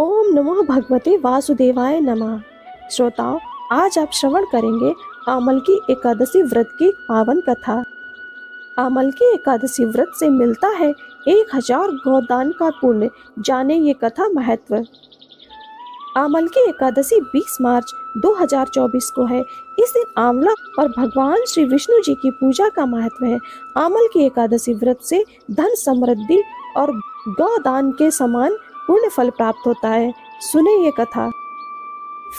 ओम नमो भगवते वासुदेवाय नमः। श्रोताओं, आज आप श्रवण करेंगे आमल की एकादशी व्रत की पावन कथा। आमल की एकादशी व्रत से मिलता है 1000 गोदान का पुण्य। जाने ये कथा महत्व। आमल की एकादशी 20 मार्च 2024 को है। इस दिन आंवला और भगवान श्री विष्णु जी की पूजा का महत्व है। आमल की एकादशी व्रत से धन समृद्धि और गौदान के समान पुण्य फल प्राप्त होता है। सुने ये कथा।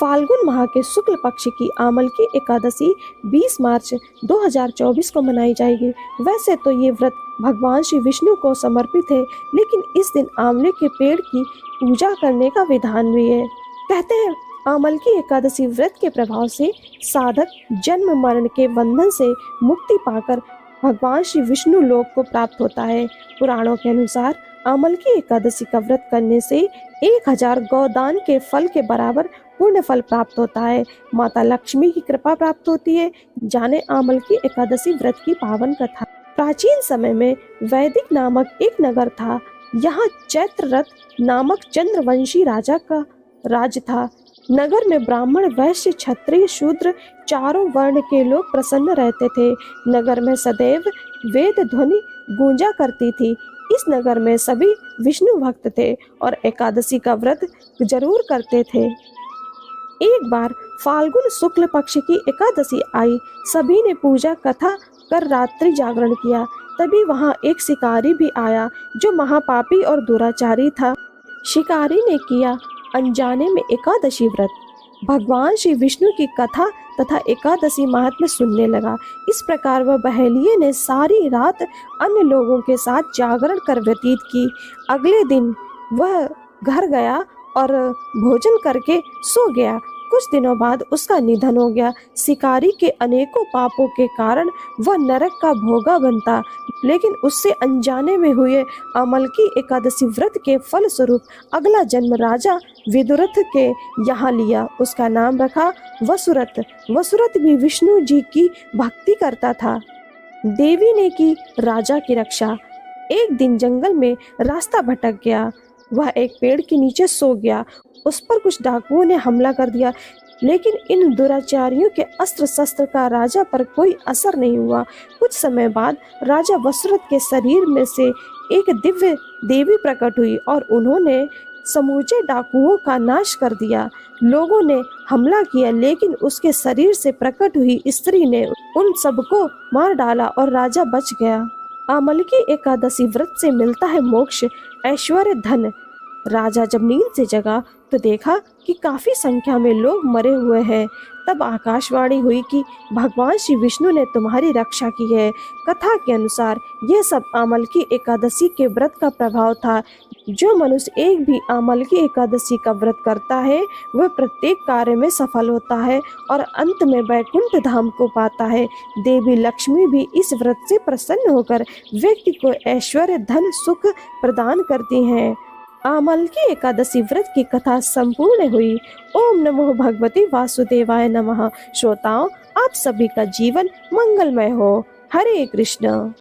फाल्गुन माह के शुक्ल पक्ष की आमल की एकादशी 20 मार्च 2024 को मनाई जाएगी। वैसे तो ये व्रत भगवान श्री विष्णु को समर्पित है, लेकिन इस दिन आंवले के पेड़ की पूजा करने का विधान भी है। कहते हैं आमल की एकादशी व्रत के प्रभाव से साधक जन्म मरण के बंधन से मुक्ति पाकर भगवान श्री विष्णु लोक को प्राप्त होता है। पुराणों के अनुसार आमल की एकादशी का व्रत करने से 1000 गोदान के फल के बराबर पुण्य फल प्राप्त होता है। माता लक्ष्मी की कृपा प्राप्त होती है। जाने आमल की एकादशी व्रत की पावन कथा। प्राचीन समय में वैदिक नामक एक नगर था। यहाँ चैत्ररथ नामक चंद्रवंशी राजा का राज था। नगर में ब्राह्मण, वैश्य, क्षत्रिय, शूद्र चारों वर्ण के लोग प्रसन्न रहते थे। नगर में सदैव वेद ध्वनि गूंजा करती थी। इस नगर में सभी विष्णु भक्त थे और एकादशी का व्रत जरूर करते थे। एक बार फाल्गुन शुक्ल पक्ष की एकादशी आई। सभी ने पूजा कथा कर रात्रि जागरण किया। तभी वहां एक शिकारी भी आया जो महापापी और दुराचारी था। शिकारी ने किया अनजाने में एकादशी व्रत। भगवान श्री विष्णु की कथा तथा एकादशी महात्म्य सुनने लगा। इस प्रकार वह बहेलिये ने सारी रात अन्य लोगों के साथ जागरण कर व्यतीत की। अगले दिन वह घर गया और भोजन करके सो गया। कुछ दिनों बाद उसका निधन हो गया। शिकारी के अनेकों पापों के कारण वह नरक का भोगा बनता, लेकिन उससे अनजाने में हुए अमल की एकादशी व्रत के फल स्वरूप अगला जन्म राजा विदुरथ के यहाँ लिया। उसका नाम रखा वसुरथ। वसुरथ भी विष्णु जी की भक्ति करता था। देवी ने की राजा की रक्षा। एक दिन जंगल में रास्ता भटक गया। वह एक पेड़ के नीचे सो गया। उस पर कुछ डाकुओं ने हमला कर दिया, लेकिन इन दुराचारियों के अस्त्र शस्त्र का राजा पर कोई असर नहीं हुआ। कुछ समय बाद राजा वसुरथ के शरीर में से एक दिव्य देवी प्रकट हुई और उन्होंने समूचे डाकुओं का नाश कर दिया। लोगों ने हमला किया, लेकिन उसके शरीर से प्रकट हुई स्त्री ने उन सबको मार डाला और राजा बच गया। आमल की एकादशी व्रत से मिलता है मोक्ष, ऐश्वर्य, धन। राजा जब नींद से जगा तो देखा कि काफी संख्या में लोग मरे हुए हैं। तब आकाशवाणी हुई कि भगवान श्री विष्णु ने तुम्हारी रक्षा की है। कथा के अनुसार यह सब आमल की एकादशी के व्रत का प्रभाव था। जो मनुष्य एक भी आमल की एकादशी का व्रत करता है वह प्रत्येक कार्य में सफल होता है और अंत में वैकुंठ धाम को पाता है। देवी लक्ष्मी भी इस व्रत से प्रसन्न होकर व्यक्ति को ऐश्वर्य, धन, सुख प्रदान करती हैं। आमल की एकादशी व्रत की कथा संपूर्ण हुई। ओम नमो भगवते वासुदेवाय नमः। श्रोताओं, आप सभी का जीवन मंगलमय हो। हरे कृष्ण।